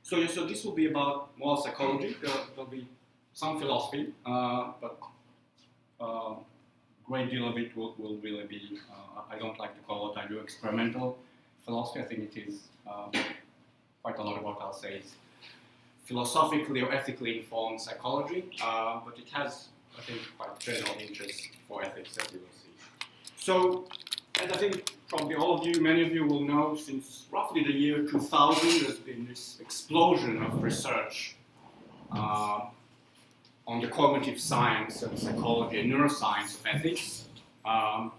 So this will be about moral psychology. There'll be some philosophy, but great deal of it will really be, I don't like to call what I do experimental philosophy. I think it is quite a lot of what I'll say is philosophically or ethically informed psychology, but it has, I think, quite general interest for ethics that we will see. So, as I think probably all of you, many of you will know, since roughly the year 2000, there's been this explosion of research on the cognitive science and psychology and neuroscience of ethics. I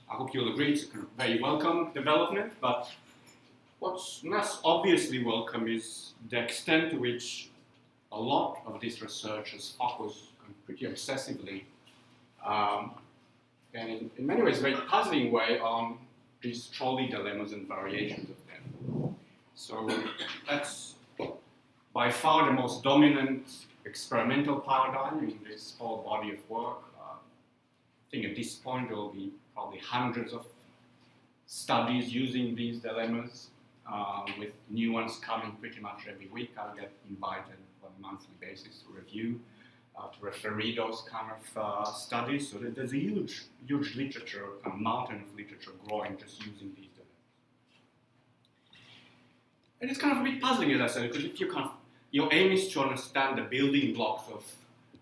hope you'll agree it's a kind of very welcome development, but what's less obviously welcome is the extent to which a lot of this research is focused pretty obsessively and in many ways a very puzzling way on these trolley dilemmas and variations of them. So that's by far the most dominant experimental paradigm in this whole body of work. I think at this point there will be probably hundreds of studies using these dilemmas, with new ones coming pretty much every week. I'll get invited on a monthly basis to review, to referee those kind of studies. So there's a huge literature, a mountain of literature growing just using these dilemmas. And it's kind of a bit puzzling, as I said, because if your aim is to understand the building blocks of,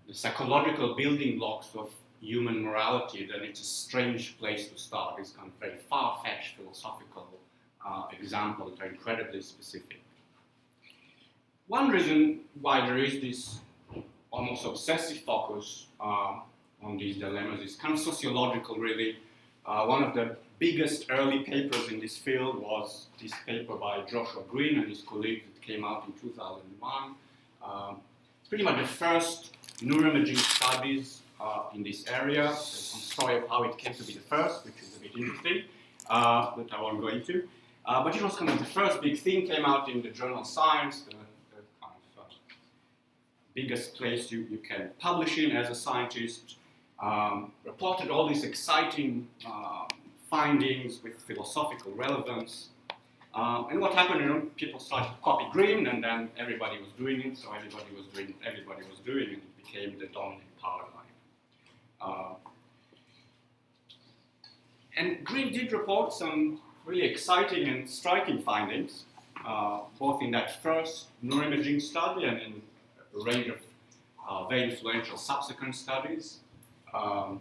the psychological building blocks of human morality, then it's a strange place to start. It's kind of very far-fetched philosophical examples that are incredibly specific. One reason why there is this almost obsessive focus on these dilemmas is kind of sociological, really. One of the biggest early papers in this field was this paper by Joshua Green and his colleagues that came out in 2001. It's pretty much the first neuroimaging studies in this area. There's some story of how it came to be the first, which is a bit interesting, that I won't go into. But it was kind of the first big thing, came out in the journal Science, the kind of biggest place you can publish in as a scientist, reported all these exciting findings with philosophical relevance. And what happened, people started to copy Green, and then everybody was doing it, so everybody was doing it, and it became the dominant paradigm. And Green did report some really exciting and striking findings, both in that first neuroimaging study and in a range of very influential subsequent studies. By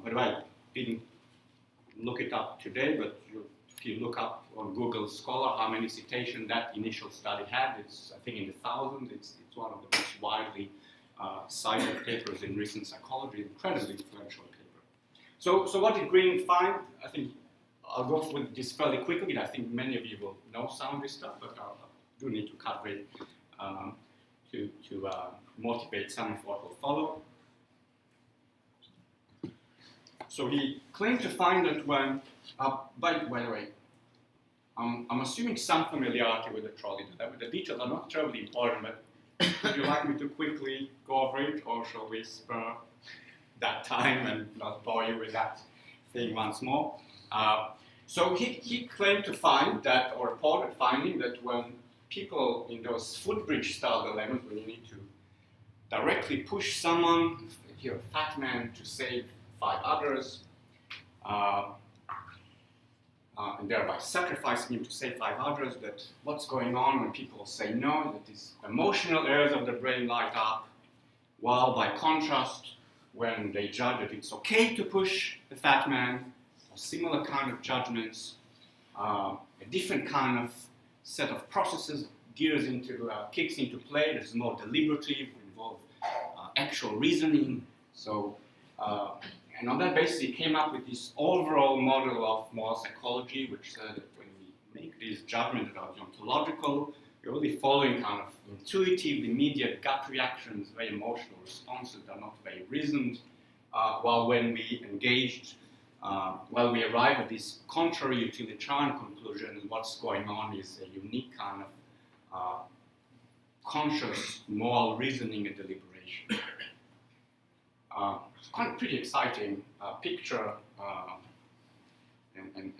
the way, I didn't look it up today, but if you look up on Google Scholar how many citations that initial study had, it's, I think, in the thousands. It's one of the most widely cited papers in recent psychology, incredibly influential paper. So what did Green find? I think I'll go through this fairly quickly. I think many of you will know some of this stuff, but I do need to cover it to motivate some of what will follow. So he claimed to find that when, by the way, I'm assuming some familiarity with the trolley. The details are not terribly important, but would you like me to quickly go over it, or shall we spare that time and not bore you with that thing once more? So he claimed to find that, or reported finding that when people in those footbridge style dilemmas, when you need to directly push someone, here a fat man, to save 5 others, and thereby sacrificing him to save 5 others, that what's going on when people say no, that these emotional areas of the brain light up, while by contrast, when they judge that it's okay to push the fat man, or similar kind of judgments, a different kind of set of processes kicks into play. This is more deliberative, involve actual reasoning. So, and on that basis, he came up with this overall model of moral psychology, which said that when we make these judgments that are ontological, we're really following kind of intuitive, immediate gut reactions, very emotional responses that are not very reasoned, while when we while we arrive at this contrary utilitarian conclusion, what's going on is a unique kind of conscious moral reasoning and deliberation. It's quite a pretty exciting picture, and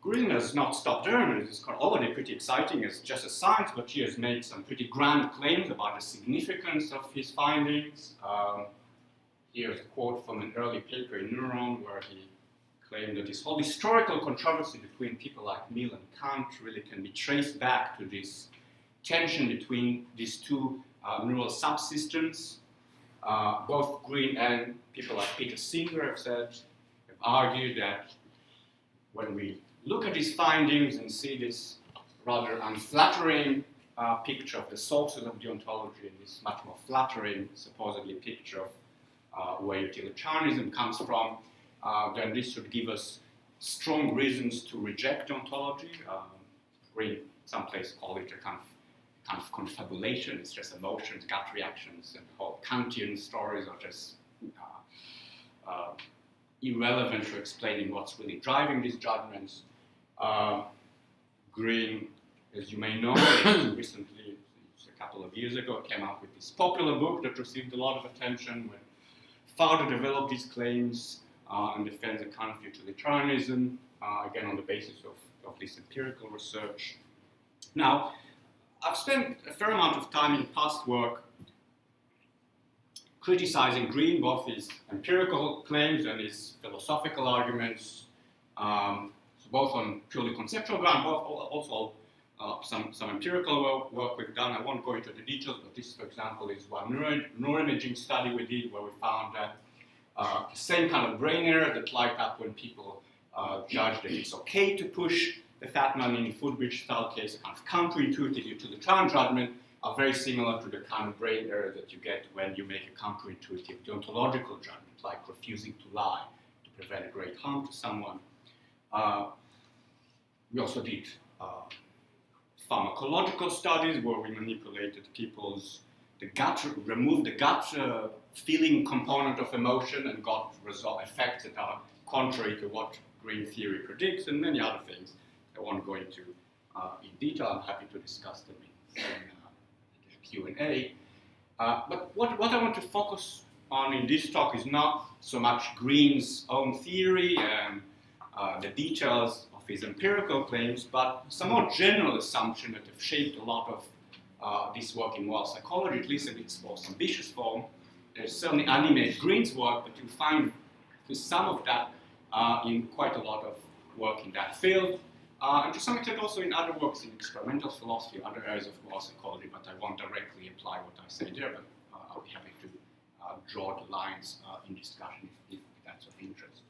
Green has not stopped there, and it's already pretty exciting as just a science, but he has made some pretty grand claims about the significance of his findings. Here's a quote from an early paper in Neuron where he claimed that this whole historical controversy between people like Mill and Kant really can be traced back to this tension between these two neural subsystems. Both Green and people like Peter Singer have argued that when we look at these findings and see this rather unflattering picture of the sources of the ontology and this much more flattering, supposedly, picture of where utilitarianism comes from, then this should give us strong reasons to reject ontology. Green, someplace call it a kind of confabulation. It's just emotions, gut reactions, and the whole Kantian stories are just irrelevant for explaining what's really driving these judgments. Green, as you may know, recently, a couple of years ago, came out with this popular book that received a lot of attention when further developed these claims and defends a kind of utilitarianism, again on the basis of this empirical research. Now, I've spent a fair amount of time in past work criticizing Green, both his empirical claims and his philosophical arguments, both on purely conceptual ground, but also some empirical work we've done. I won't go into the details, but this, for example, is one neuroimaging study we did where we found that the same kind of brain error that light up when people judge that it's okay to push the fat man in the Footbridge style case, a kind of counterintuitive utilitarian judgment, are very similar to the kind of brain error that you get when you make a counterintuitive deontological judgment, like refusing to lie to prevent a great harm to someone. We also did pharmacological studies where we manipulated removed the gut feeling component of emotion and got effects that are contrary to what Green theory predicts, and many other things. I won't go into in detail. I'm happy to discuss them in Q&A. But what I want to focus on in this talk is not so much Green's own theory and the details of his empirical claims, but some more general assumptions that have shaped a lot of this work in moral psychology, at least in its most ambitious form. They certainly animate Green's work, but you find some of that in quite a lot of work in that field, and to some extent also in other works in experimental philosophy, other areas of moral psychology, but I won't directly apply what I say there, but I'll be happy to draw the lines in discussion if that's of interest.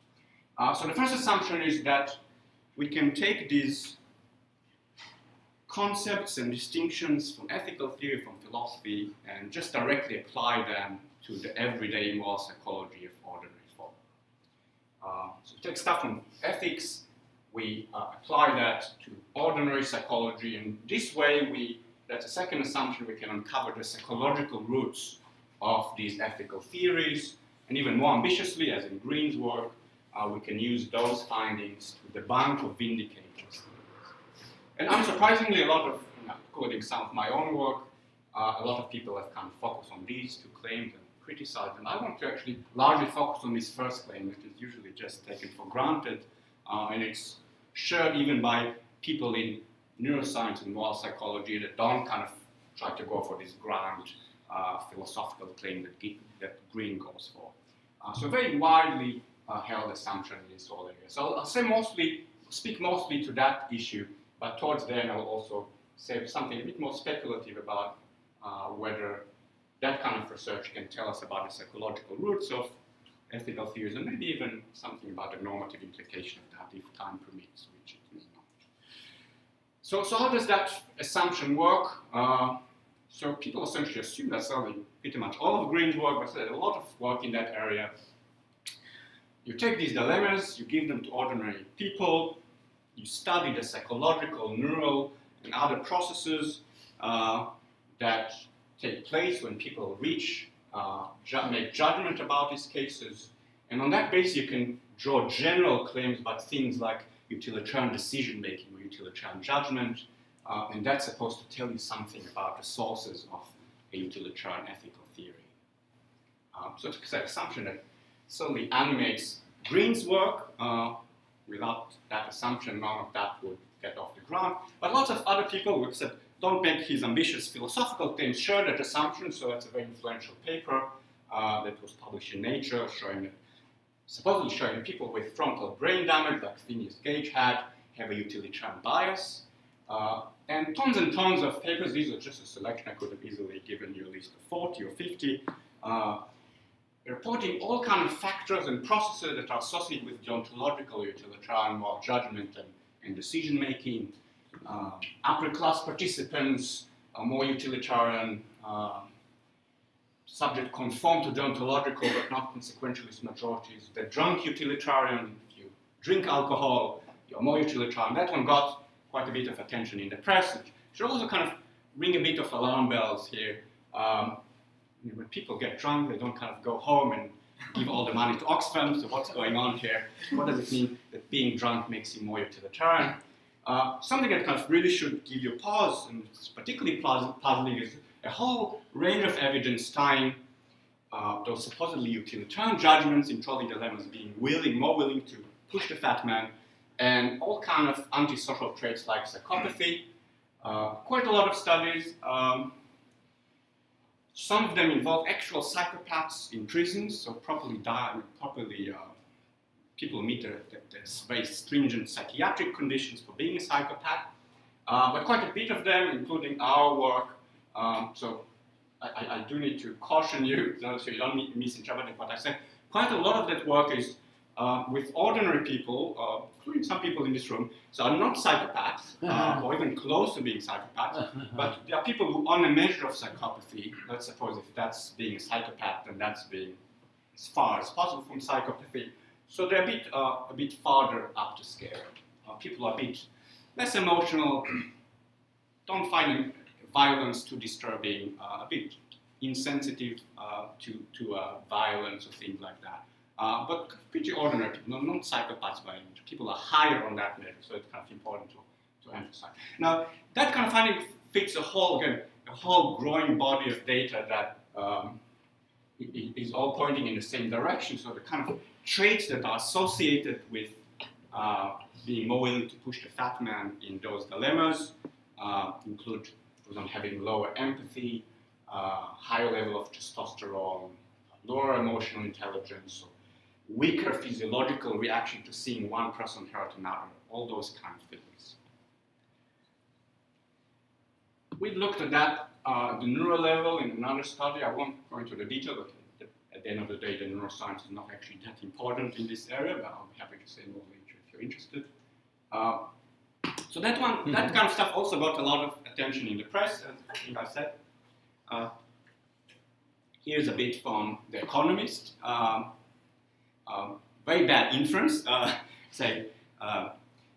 So the first assumption is that we can take these concepts and distinctions from ethical theory, from philosophy, and just directly apply them to the everyday moral psychology of ordinary form. So we take stuff from ethics, we apply that to ordinary psychology, and this way that's a second assumption, we can uncover the psychological roots of these ethical theories, and even more ambitiously, as in Green's work, we can use those findings to debunk or vindicate those theories. And unsurprisingly, a lot of, including some of my own work, a lot of people have kind of focused on these two claims and criticized them. I want to actually largely focus on this first claim, which is usually just taken for granted, and it's shared even by people in neuroscience and moral psychology that don't kind of try to go for this grand philosophical claim that Green goes for. So very widely held assumption in this whole area. So I'll speak mostly to that issue, but towards the end I will also say something a bit more speculative about whether that kind of research can tell us about the psychological roots of ethical theories, and maybe even something about the normative implication of that if time permits, which it may not. So how does that assumption work? So people essentially assume that certainly pretty much all of Green's work, but there's a lot of work in that area. You take these dilemmas, you give them to ordinary people, you study the psychological, neural, and other processes that take place when people make judgment about these cases, and on that basis you can draw general claims about things like utilitarian decision-making or utilitarian judgment, and that's supposed to tell you something about the sources of a utilitarian ethical theory. So it's an assumption that certainly animates Green's work, without that assumption, none of that would get off the ground. But lots of other people would say, don't make his ambitious philosophical claims, share that assumption. So that's a very influential paper that was published in Nature, supposedly showing people with frontal brain damage, like Phineas Gage had, have a utilitarian bias. And tons of papers. These are just a selection. I could have easily given you a list of 40 or 50. Reporting all kinds of factors and processes that are associated with deontological utilitarian moral judgment and decision making. Upper class participants are more utilitarian. Subject conform to deontological but not consequentialist majorities. The drunk utilitarian, if you drink alcohol, you're more utilitarian. That one got quite a bit of attention in the press. It should also kind of ring a bit of alarm bells here. When people get drunk, they don't kind of go home and give all the money to Oxfam. So what's going on here? What does it mean that being drunk makes you more utilitarian? Something that kind of really should give you pause, and it's particularly puzzling, is a whole range of evidence tying those supposedly utilitarian judgments in trolley dilemmas being more willing to push the fat man, and all kind of antisocial traits like psychopathy. Quite a lot of studies. Some of them involve actual psychopaths in prisons, so people meet the very stringent psychiatric conditions for being a psychopath. But quite a bit of them, including our work. So I do need to caution you, so you don't misinterpret what I said. Quite a lot of that work is with ordinary people, including some people in this room, so are not psychopaths, or even close to being psychopaths, but there are people who on a measure of psychopathy, let's suppose if that's being a psychopath, then that's being as far as possible from psychopathy. So they're a bit farther up the scale. People are a bit less emotional, don't find violence too disturbing, a bit insensitive to violence or things like that. But pretty ordinary people, not psychopaths by any means. People are higher on that measure, so it's kind of important to emphasize. Now, that kind of finding fits a whole growing body of data that is all pointing in the same direction. So the kind of traits that are associated with being more willing to push the fat man in those dilemmas include, for example, having lower empathy, higher level of testosterone, lower emotional intelligence, weaker physiological reaction to seeing one person hurt another, all those kind of things. We looked at that at the neural level in another study. I won't go into the detail, but at the end of the day, the neuroscience is not actually that important in this area, but I'll be happy to say more later if you're interested. So that kind of stuff also got a lot of attention in the press, as I think I said. Here's a bit from The Economist. Very bad inference. Say,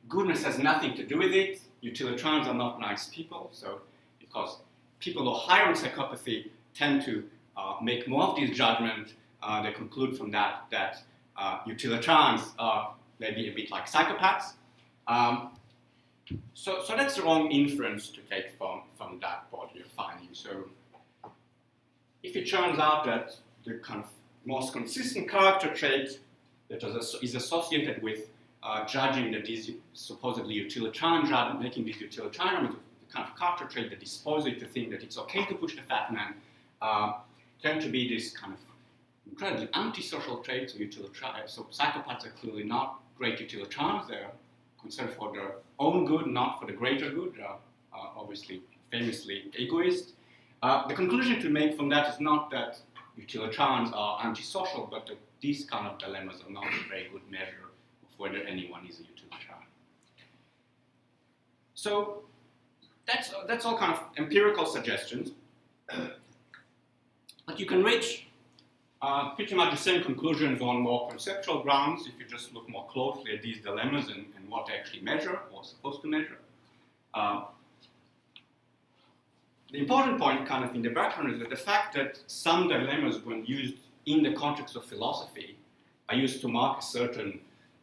goodness has nothing to do with it. Utilitarians are not nice people. So, because people who are higher on psychopathy tend to make more of these judgments, they conclude from that utilitarians are maybe a bit like psychopaths. So that's the wrong inference to take from that body of findings. So if it turns out that the kind of most consistent character trait that is associated with judging that these supposedly utilitarian judgment, making these utilitarian, the kind of character trait that disposes you to think that it's okay to push the fat man, tend to be this kind of incredibly antisocial traits of utilitarian. So psychopaths are clearly not great utilitarians. They're concerned for their own good, not for the greater good. Obviously, famously egoist. The conclusion to make from that is not that utilitarians are antisocial, but that these kind of dilemmas are not a very good measure of whether anyone is a utilitarian. So that's all kind of empirical suggestions. But you can reach pretty much the same conclusions on more conceptual grounds if you just look more closely at these dilemmas and what they actually measure or supposed to measure. The important point kind of in the background is that the fact that some dilemmas, when used in the context of philosophy, are used to mark a certain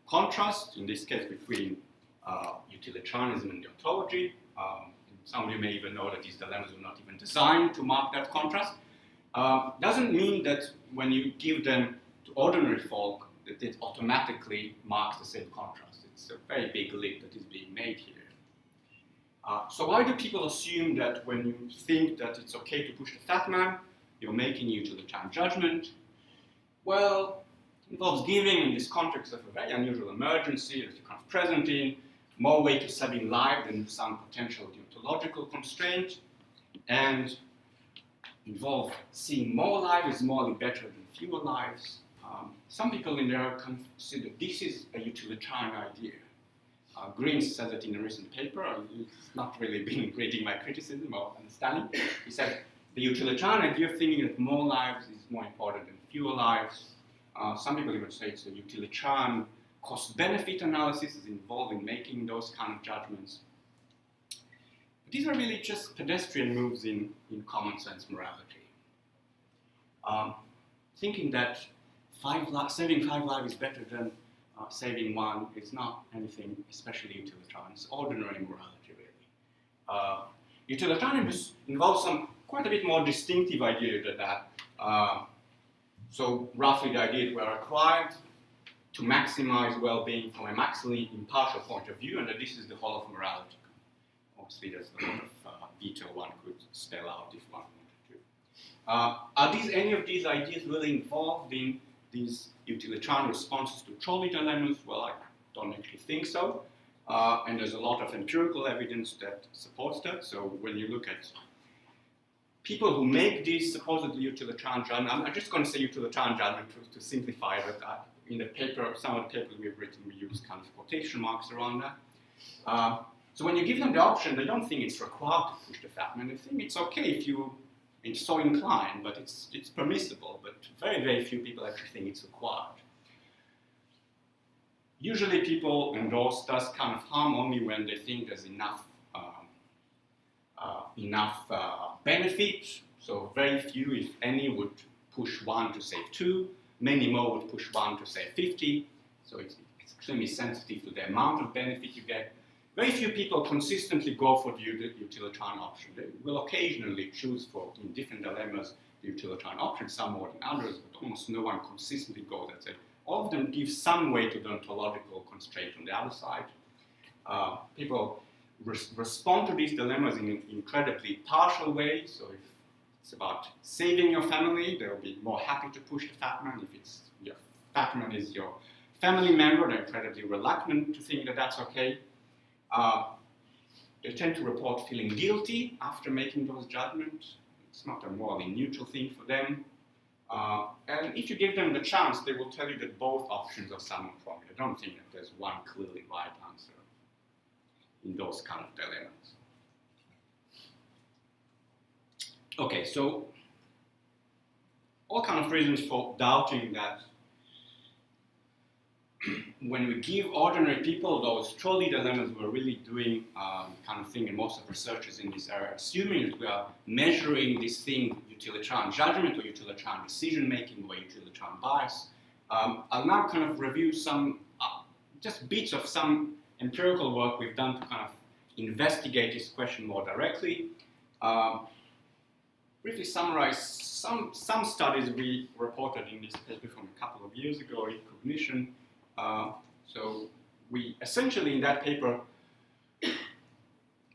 contrast, in this case between utilitarianism and deontology. Some of you may even know that these dilemmas were not even designed to mark that contrast. Doesn't mean that when you give them to ordinary folk that it automatically marks the same contrast. It's a very big leap that is being made here. So why do people assume that when you think that it's okay to push the fat man, you're making utilitarian judgment? Well, it involves giving, in this context of a very unusual emergency that you're kind of present in, more weight to saving life than some potential deontological constraint, and involve seeing more lives is morally better than fewer lives. Some people in there consider this is a utilitarian idea. Green said it in a recent paper. He's not really been reading my criticism or understanding. He said the utilitarian idea of thinking that more lives is more important than fewer lives. Some people even say it's a utilitarian cost-benefit analysis is involved in making those kind of judgments. But these are really just pedestrian moves in common sense morality. Thinking that saving 5 lives is better than saving 1 is not anything especially utilitarian. It's ordinary morality, really. Utilitarianism involves quite a bit more distinctive idea than that. So roughly the idea that we are required to maximize well-being from a maximally impartial point of view, and that this is the whole of morality. Obviously, there's a lot of detail one could spell out if one wanted to. Are any of these ideas really involved in these utilitarian responses to trolley dilemmas? Well, I don't actually think so. And there's a lot of empirical evidence that supports that. So when you look at people who make these supposedly utilitarian judgments, I'm just going to say utilitarian judgment to simplify it. In the paper, some of the papers we've written, we use kind of quotation marks around that. So when you give them the option, they don't think it's required to push the fat man. They think it's okay if it's so inclined, but it's permissible. But very, very few people actually think it's required. Usually people endorse this kind of harm only when they think there's enough benefit. So very few, if any, would push 1 to save 2. Many more would push 1 to save 50. So it's extremely sensitive to the amount of benefit you get. Very few people consistently go for the utilitarian option. They will occasionally choose in different dilemmas, the utilitarian option, some more than others, but almost no one consistently goes and says, all of them give some way to the ontological constraint on the other side. People respond to these dilemmas in incredibly partial ways. So if it's about saving your family, they'll be more happy to push the fat man. If it's your fat man is your family member, they're incredibly reluctant to think that that's okay. They tend to report feeling guilty after making those judgments. It's not a morally neutral thing for them. And if you give them the chance, they will tell you that both options are somewhat wrong. I don't think that there's one clearly right answer in those kind of dilemmas. Okay, so all kind of reasons for doubting that when we give ordinary people those trolley dilemmas, we're really doing kind of thing, and most of researchers in this area assuming that we are measuring this thing, utilitarian judgment or utilitarian decision making or utilitarian bias. I'll now kind of review some, just bits of some empirical work we've done to kind of investigate this question more directly. Briefly summarize some studies we reported in this paper from a couple of years ago in cognition. So we essentially in that paper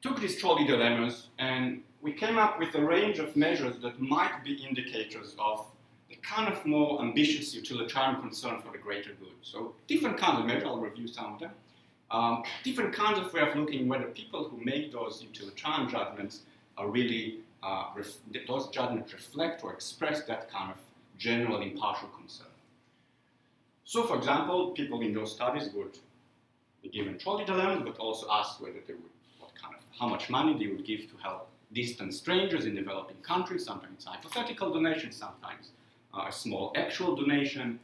took these trolley dilemmas and we came up with a range of measures that might be indicators of the kind of more ambitious utilitarian concern for the greater good. So different kinds of measures, I'll review some of them. Different kinds of way of looking whether people who make those utilitarian judgments are really, those judgments reflect or express that kind of general impartial concern. So, for example, people in those studies would be given trolley dilemmas, but also ask whether they would, how much money they would give to help distant strangers in developing countries. Sometimes it's hypothetical donation, sometimes a small actual donation.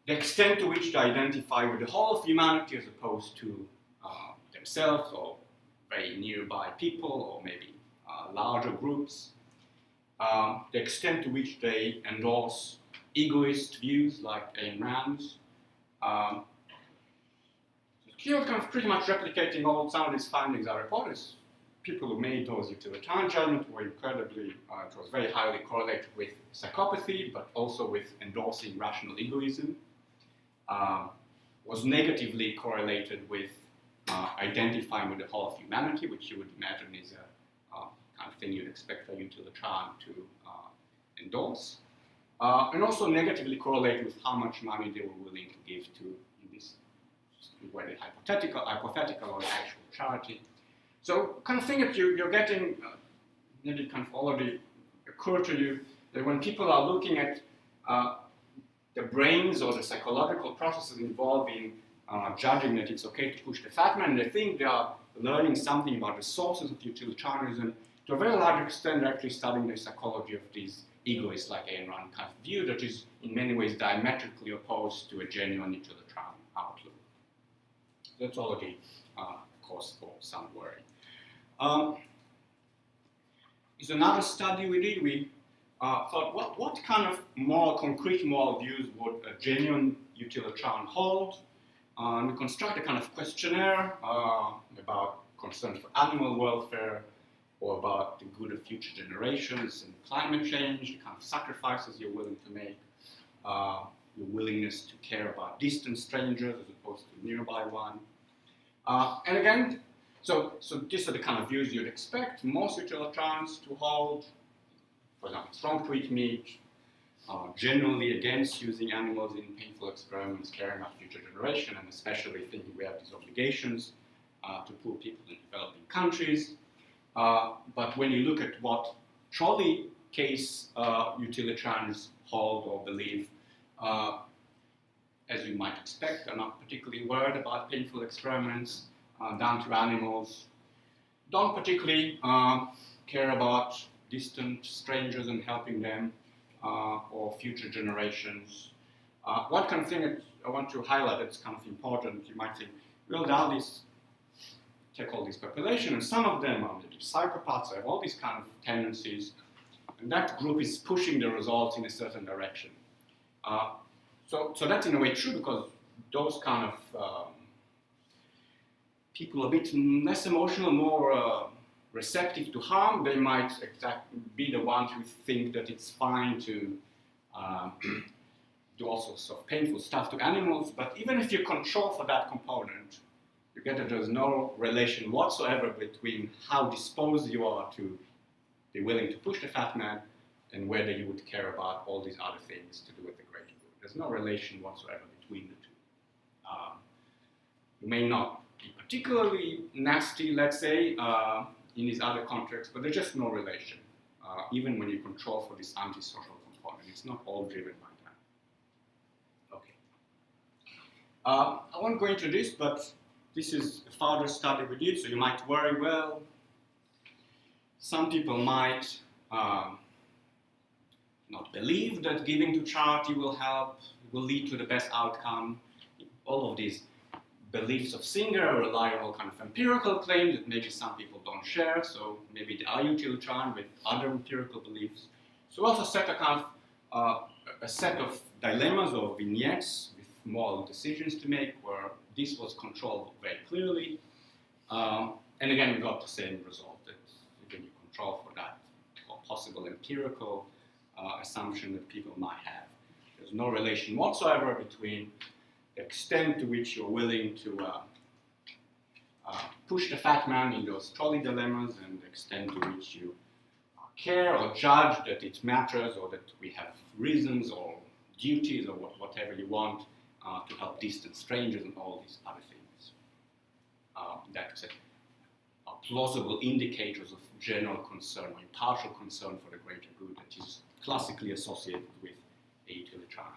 The extent to which they identify with the whole of humanity as opposed to themselves or very nearby people or maybe larger groups. The extent to which they endorse egoist views like Ayn Rand's. Here, kind of pretty much replicating some of these findings I reported. People who made those utilitarian judgments were incredibly, it was very highly correlated with psychopathy, but also with endorsing rational egoism. was negatively correlated with identifying with the whole of humanity, which you would imagine is a kind of thing you'd expect a utilitarian to endorse. And also negatively correlated with how much money they were willing to give to, in this, whether hypothetical or actual charity. So kind of thing that you're getting, maybe kind of already occurred to you, that when people are looking at the brains or the psychological processes involved in judging that it's okay to push the fat man, they think they are learning something about the sources of utilitarianism. To a very large extent, they're actually studying the psychology of these egoists like Ayn Rand kind of view that is in many ways diametrically opposed to a genuine utilitarian outlook. That's already cause for some worry. Is another study we did. We thought, what kind of concrete moral views would a genuine utilitarian hold? We construct a kind of questionnaire about concerns for animal welfare, or about the good of future generations and climate change, the kind of sacrifices you're willing to make, your willingness to care about distant strangers as opposed to nearby one. And again, so these are the kind of views you'd expect most utilitarians to hold. For example, strong to eat meat, generally against using animals in painful experiments, caring about future generation, and especially thinking we have these obligations to poor people in developing countries. But when you look at what trolley case utilitarians hold or believe, as you might expect, are not particularly worried about painful experiments down to animals, don't particularly care about distant strangers and helping them or future generations. One kind of thing that I want to highlight that's kind of important, you might think, well, now this take all this population, and some of them are maybe psychopaths, have all these kind of tendencies, and that group is pushing the results in a certain direction. So that's in a way true, because those kind of people are a bit less emotional, more receptive to harm. They might be the ones who think that it's fine to do all sorts of painful stuff to animals, but even if you control for that component, you get that there's no relation whatsoever between how disposed you are to be willing to push the fat man and whether you would care about all these other things to do with the greater good. There's no relation whatsoever between the two. You may not be particularly nasty, let's say, in these other contexts, but there's just no relation, even when you control for this antisocial component. It's not all driven by that. Okay. I won't go into this, but this is a further study we did, so you might worry, well, some people might not believe that giving to charity will help, will lead to the best outcome. All of these beliefs of Singer are reliable kind of empirical claims that maybe some people don't share, so maybe they are utilitarian with other empirical beliefs. So we also set a kind of a set of dilemmas or vignettes with moral decisions to make, where this was controlled very clearly. And again, we got the same result, that when you control for that possible empirical assumption that people might have, there's no relation whatsoever between the extent to which you're willing to push the fat man in those trolley dilemmas and the extent to which you care or judge that it matters or that we have reasons or duties or whatever you want to help distant strangers and all these other things. That are plausible indicators of general concern or impartial concern for the greater good that is classically associated with a utilitarian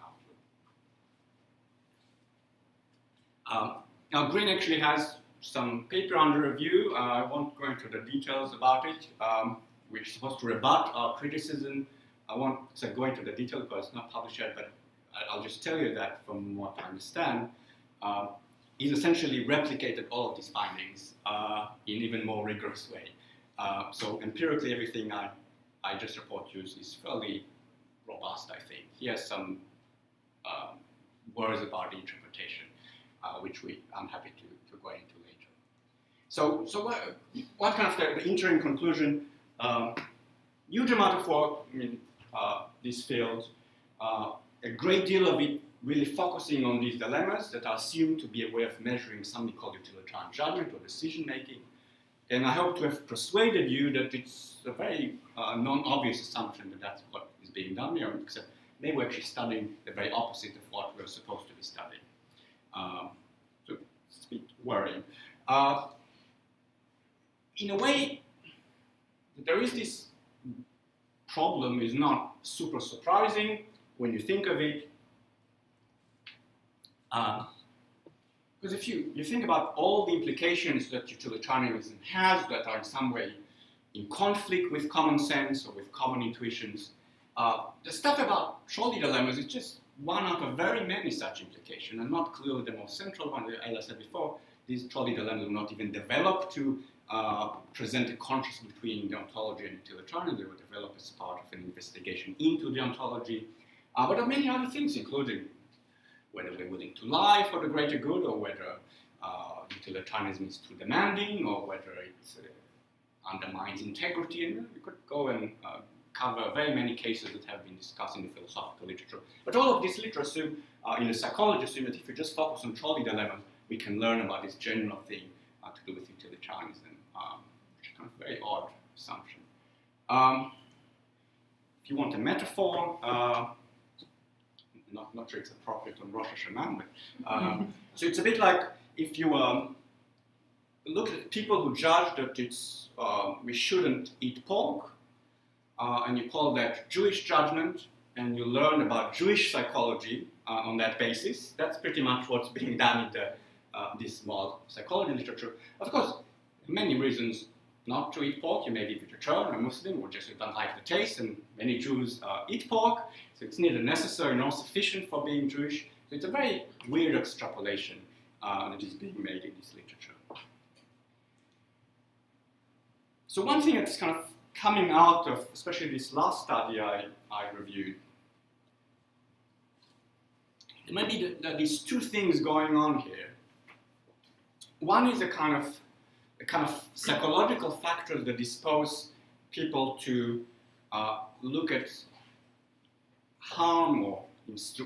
outlook. Now, Green actually has some paper under review. I won't go into the details about it, which is supposed to rebut our criticism. I won't go into the details because it's not published yet, but I'll just tell you that from what I understand, he's essentially replicated all of these findings in even more rigorous way. So empirically, everything I just report you is fairly robust, I think. He has some worries about the interpretation, which I'm happy to go into later. So what kind of the interim conclusion? Huge amount of work in this field. A great deal of it really focusing on these dilemmas that are assumed to be a way of measuring something called utilitarian judgment or decision making. And I hope to have persuaded you that it's a very non-obvious assumption that that's what is being done here, except maybe we're actually studying the very opposite of what we're supposed to be studying. So it's a bit worrying. In a way, there is this problem is not super surprising when you think of it. Because if you think about all the implications that utilitarianism has that are in some way in conflict with common sense or with common intuitions, the stuff about trolley dilemmas is just one out of very many such implications, and not clearly the most central one. As I said before, these trolley dilemmas were not even developed to present a contrast between deontology and utilitarianism. They were developed as part of an investigation into deontology, but there are many other things, including whether we're willing to lie for the greater good, or whether utilitarianism is too demanding, or whether it undermines integrity. And we could go and cover very many cases that have been discussed in the philosophical literature. But all of this literature in the psychology assume that if we just focus on trolley dilemmas, we can learn about this general thing to do with utilitarianism, which is kind of a very odd assumption. If you want a metaphor, not sure it's appropriate on Rosh Hashanah, but so it's a bit like if you look at people who judge that it's we shouldn't eat pork, and you call that Jewish judgment, and you learn about Jewish psychology on that basis. That's pretty much what's being done in this moral psychology literature. Of course, many reasons not to eat pork. You may be vegetarian or Muslim, or just you don't like the taste, and many Jews eat pork, so it's neither necessary nor sufficient for being Jewish. So it's a very weird extrapolation that is being made in this literature. So one thing that's kind of coming out of, especially this last study I reviewed, there might be these two things going on here. One is a kind of psychological factors that dispose people to look at harm, or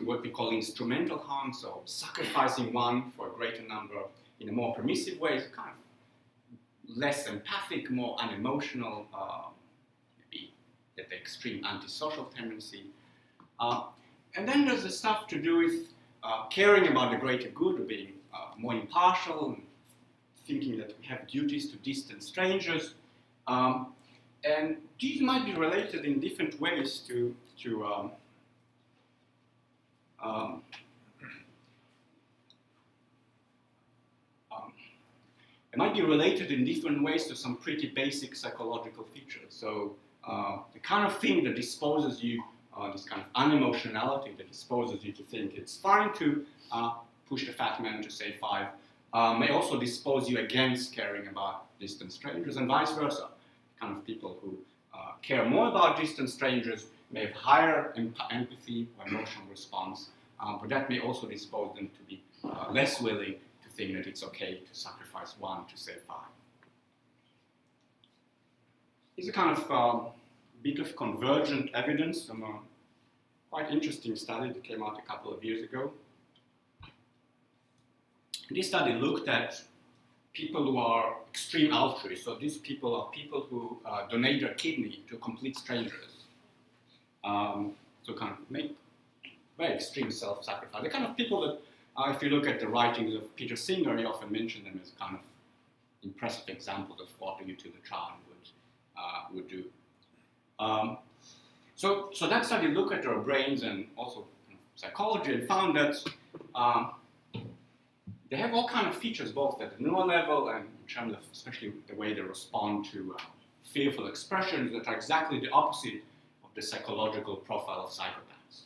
what we call instrumental harm, so sacrificing one for a greater number in a more permissive way, is kind of less empathic, more unemotional, maybe at the extreme antisocial tendency. And then there's the stuff to do with caring about the greater good, or being more impartial, and thinking that we have duties to distant strangers. And these might be related in different ways to it might be related in different ways to some pretty basic psychological features. So the kind of thing that disposes you, this kind of unemotionality that disposes you to think it's fine to push the fat man to say 5, may also dispose you against caring about distant strangers, and vice versa. Kind of people who care more about distant strangers may have higher empathy or emotional response, but that may also dispose them to be less willing to think that it's okay to sacrifice 1 to save 5. It's a kind of bit of convergent evidence from a quite interesting study that came out a couple of years ago. This study looked at people who are extreme altruists. So these people are people who donate their kidney to complete strangers. So kind of make very extreme self-sacrifice. The kind of people that, if you look at the writings of Peter Singer, he often mentioned them as kind of impressive examples of what a utilitarian would do. So that study looked at their brains and also psychology, and found that they have all kinds of features, both at the neural level and in terms of especially the way they respond to fearful expressions, that are exactly the opposite of the psychological profile of psychopaths.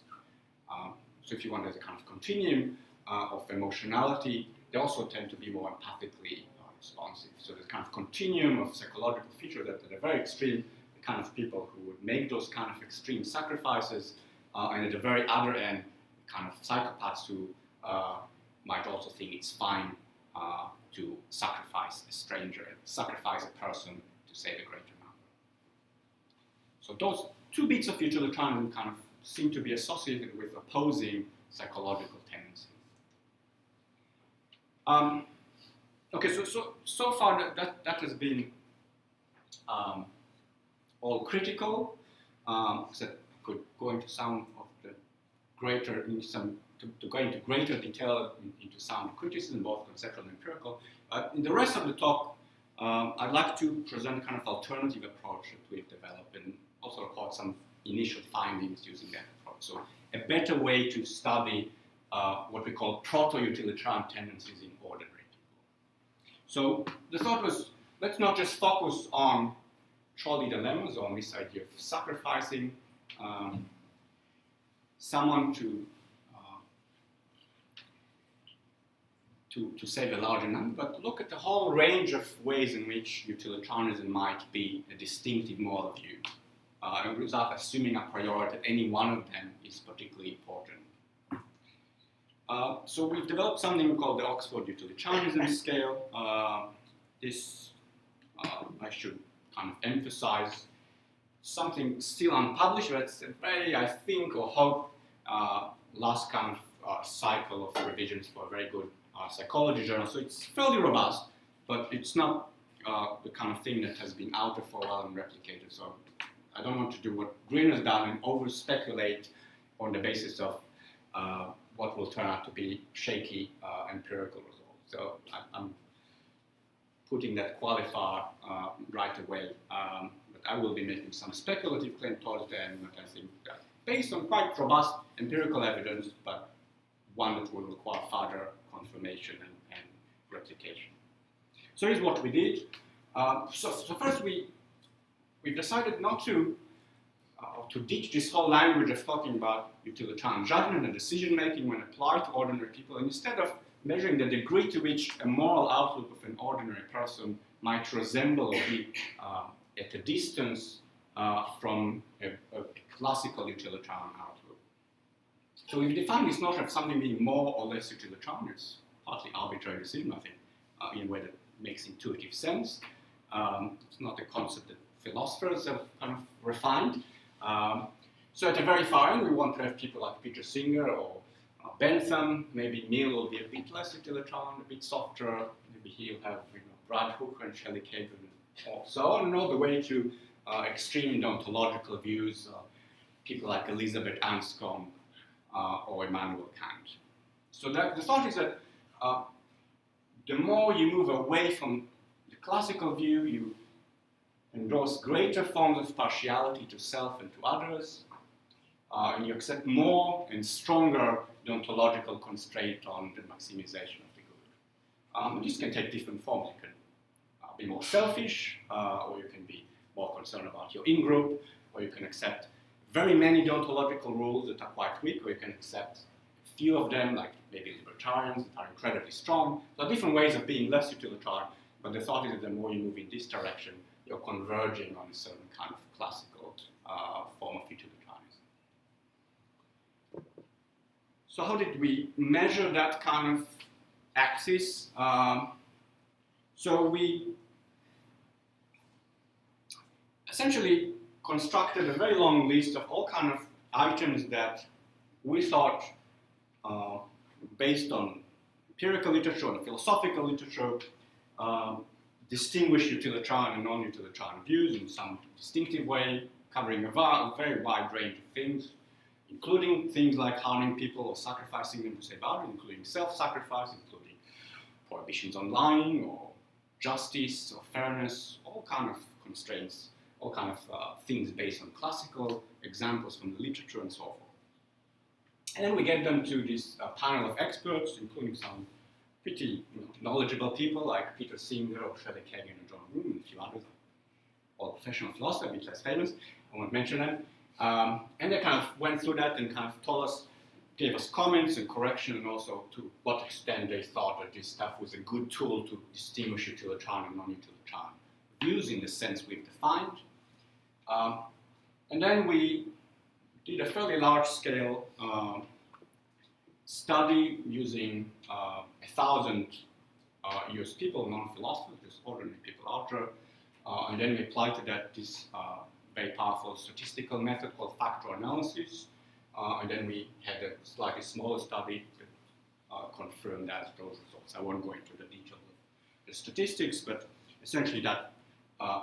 So if you want, there's a kind of continuum of emotionality. They also tend to be more empathically responsive. So there's kind of continuum of psychological features that are very extreme, the kind of people who would make those kind of extreme sacrifices, and at the very other end, kind of psychopaths who might also think it's fine to sacrifice a stranger, sacrifice a person to save a greater number. So those two bits of utilitarianism kind of seem to be associated with opposing psychological tendencies. Okay, so far that has been all critical. So could go into some of the greater to go into greater detail into sound criticism, both conceptual and empirical. In the rest of the talk, I'd like to present kind of alternative approach that we've developed and also report some initial findings using that approach. So a better way to study what we call proto-utilitarian tendencies in ordinary people. So the thought was, let's not just focus on trolley dilemmas, on this idea of sacrificing someone to save a larger number, but look at the whole range of ways in which utilitarianism might be a distinctive mode of view, without assuming a priori that any one of them is particularly important. So we've developed something called the Oxford Utilitarianism Scale. This, I should kind of emphasize, something still unpublished, but it's a very, I think or hope, last kind of cycle of revisions for a very good psychology journal. So it's fairly robust, but it's not the kind of thing that has been out there for a while and replicated. So I don't want to do what Green has done and over-speculate on the basis of what will turn out to be shaky empirical results. So I'm putting that qualifier right away. But I will be making some speculative claim towards the end, but I think that based on quite robust empirical evidence, but one that will require further confirmation and replication. So here's what we did. So first we've decided not to ditch this whole language of talking about utilitarian judgment and decision making when applied to ordinary people, and instead of measuring the degree to which a moral outlook of an ordinary person might resemble or be at a distance from a classical utilitarian outlook. So we've defined this notion of something being more or less utilitarian. It's partly arbitrary decision, I think, in a way that makes intuitive sense. It's not a concept that philosophers have kind of refined. So at the very far end, we want to have people like Peter Singer or Bentham. Maybe Mill will be a bit less utilitarian, a bit softer. Maybe he'll have Brad Hooker and Shelley Caven and so on, and all the way to extreme ontological views, people like Elizabeth Anscombe or Immanuel Kant. So the thought is that the more you move away from the classical view, you endorse greater forms of partiality to self and to others, and you accept more and stronger deontological constraint on the maximization of the good. This can take different forms. You can be more selfish, or you can be more concerned about your in-group, or you can accept very many deontological rules that are quite weak, or you can accept a few of them, like maybe libertarians, that are incredibly strong. There are different ways of being less utilitarian, but the thought is that the more you move in this direction, you're converging on a certain kind of classical form of utilitarianism. So how did we measure that kind of axis? So we essentially constructed a very long list of all kind of items that we thought, based on empirical literature and philosophical literature, distinguish utilitarian and non-utilitarian views in some distinctive way, covering a very wide range of things, including things like harming people or sacrificing them to save others, including self-sacrifice, including prohibitions on lying or justice or fairness, all kind of constraints, all kind of things based on classical examples from the literature and so forth. And then we get them to this panel of experts, including some pretty knowledgeable people like Peter Singer or Shelley Kagan and John Room and a few others, all professional philosophers, a bit less famous, I won't mention them. And they kind of went through that and kind of told us, gave us comments and correction, and also to what extent they thought that this stuff was a good tool to distinguish utilitarian and non-utilitarian views in the sense we've defined. And then we did a fairly large-scale study using 1,000 US people, non-philosophers, just ordinary people out there, and then we applied to that this very powerful statistical method called factor analysis, and then we had a slightly smaller study that confirmed as those results. I won't go into the details of the statistics, but essentially that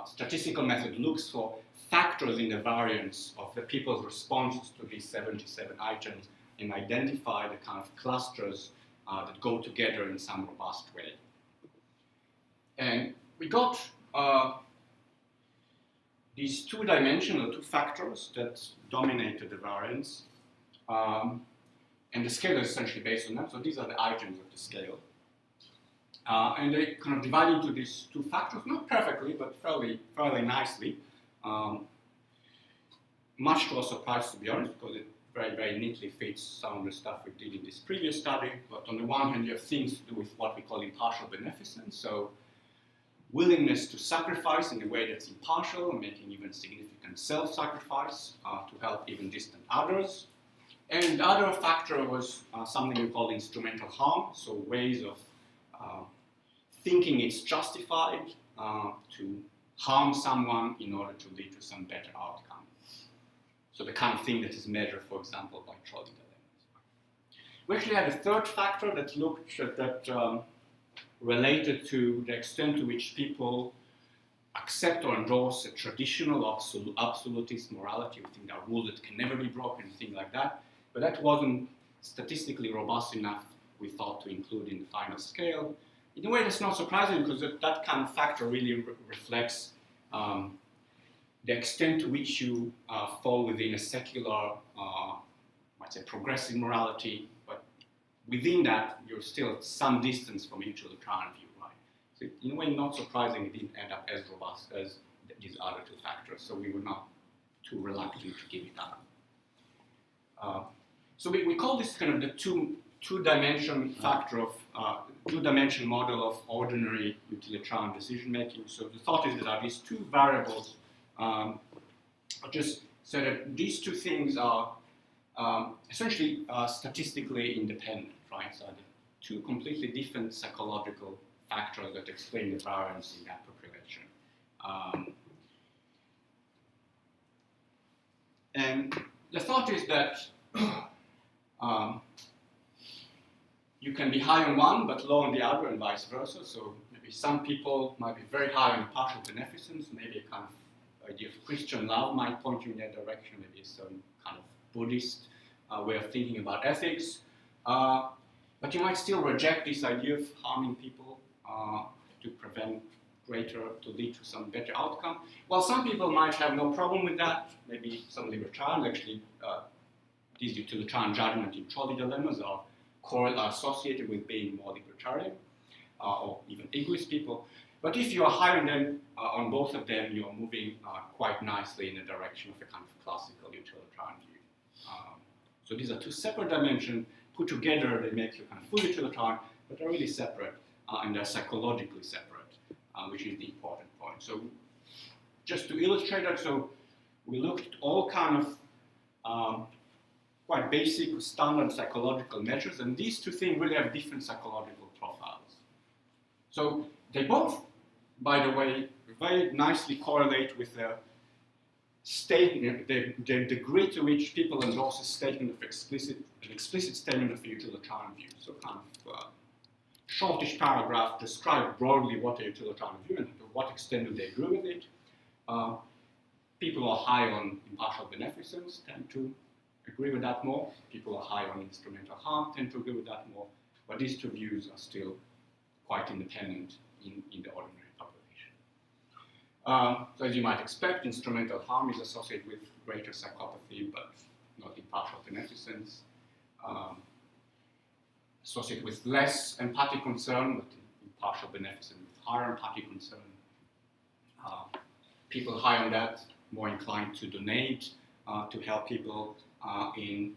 statistical method looks for factors in the variance of the people's responses to these 77 items and identify the kind of clusters that go together in some robust way. And we got these two-dimensional, two factors that dominated the variance. And the scale is essentially based on them. So these are the items of the scale. And they kind of divide into these two factors, not perfectly, but fairly nicely. Much to our surprise, to be honest, because it very, very neatly fits some of the stuff we did in this previous study. But on the one hand, you have things to do with what we call impartial beneficence. So willingness to sacrifice in a way that's impartial, making even significant self-sacrifice to help even distant others. And the other factor was something we call instrumental harm, so ways of thinking it's justified to harm someone in order to lead to some better outcome. So the kind of thing that is measured, for example, by trolley dilemmas. We actually had a third factor that looked at that related to the extent to which people accept or endorse a traditional absolutist morality. We think there are rules that can never be broken, things like that. But that wasn't statistically robust enough, we thought, to include in the final scale. In a way, that's not surprising because that kind of factor really reflects the extent to which you fall within a secular, might say, progressive morality, but within that, you're still at some distance from a utilitarian view, right? So in a way, not surprising, it didn't end up as robust as these other two factors, so we were not too reluctant to give it up. So we call this kind of the two-dimension factor of two-dimension model of ordinary utilitarian decision making. So the thought is that there are these two variables. Just so that these two things are essentially statistically independent, right? So the two completely different psychological factors that explain the variance in that population. And the thought is that you can be high on one but low on the other and vice versa. So maybe some people might be very high on impartial beneficence, maybe a kind of idea of Christian love might point you in that direction, maybe some kind of Buddhist way of thinking about ethics. But you might still reject this idea of harming people to prevent to lead to some better outcome. Well, some people might have no problem with that. Maybe some libertarians actually, these utilitarian judgment in trolley dilemmas are associated with being more libertarian or even egoist people. But if you are higher than on both of them, you're moving quite nicely in the direction of a kind of classical utilitarian view. So these are two separate dimensions. Put together, they make you kind of fully utilitarian, but they're really separate, and they're psychologically separate, which is the important point. So just to illustrate that, so we looked at all kind of quite basic, standard psychological measures, and these two things really have different psychological profiles. So they both, by the way, very nicely correlate with the statement, the degree to which people endorse a statement of an explicit statement of a utilitarian view. So kind of shortish paragraph describe broadly what a utilitarian view and to what extent do they agree with it. People who are high on impartial beneficence tend to agree with that more. People who are high on instrumental harm tend to agree with that more. But these two views are still quite independent in the ordinary population. So as you might expect, instrumental harm is associated with greater psychopathy, but not impartial beneficence. Associated with less empathic concern, but impartial beneficence with higher empathic concern. People high on that, more inclined to donate, to help people in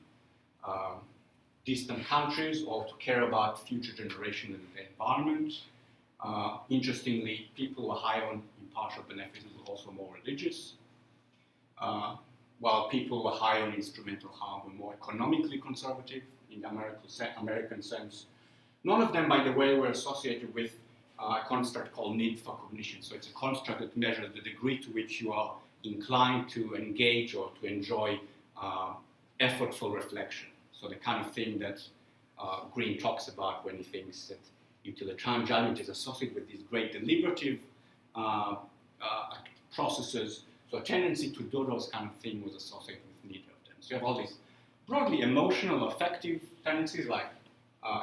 distant countries or to care about future generation and the environment. Interestingly, people who are high on impartial beneficence are also more religious, while people who are high on instrumental harm were more economically conservative in the American sense. None of them, by the way, were associated with a construct called need for cognition. So it's a construct that measures the degree to which you are inclined to engage or to enjoy effortful reflection. So the kind of thing that Green talks about when he thinks that utilitarian judgment is associated with these great deliberative processes. So a tendency to do those kind of things was associated with neither of them. So you have all these broadly emotional, affective tendencies like